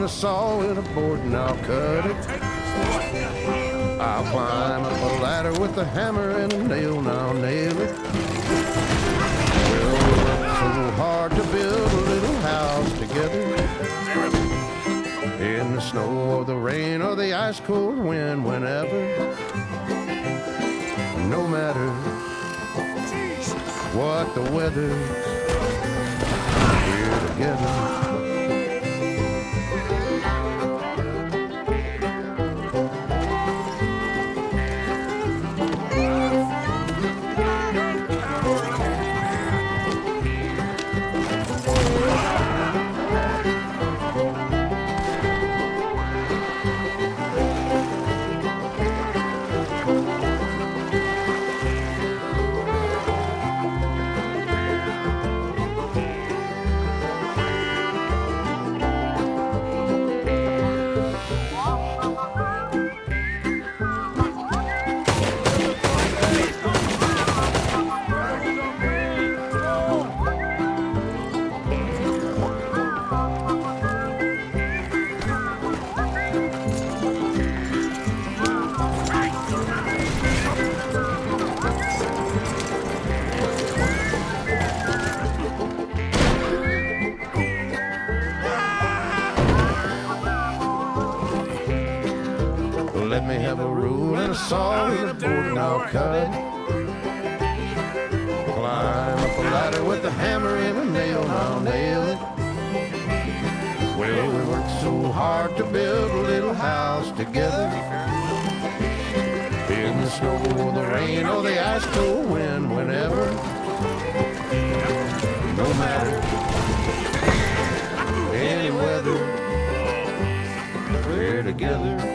and a saw and a board and I'll cut it. I'll climb up a ladder with a hammer and a nail and I'll nail it. Well, we worked so hard to build a little house together. In the snow or the rain or the ice cold wind, whenever. No matter what the weather, we're together. Let me have a rule and a saw and a board and I'll cut. Climb up a ladder with a hammer and a nail and I'll nail it. Well, we worked so hard to build a little house together. In the snow or the rain or the ice cold wind, whenever. No matter any weather, we're together.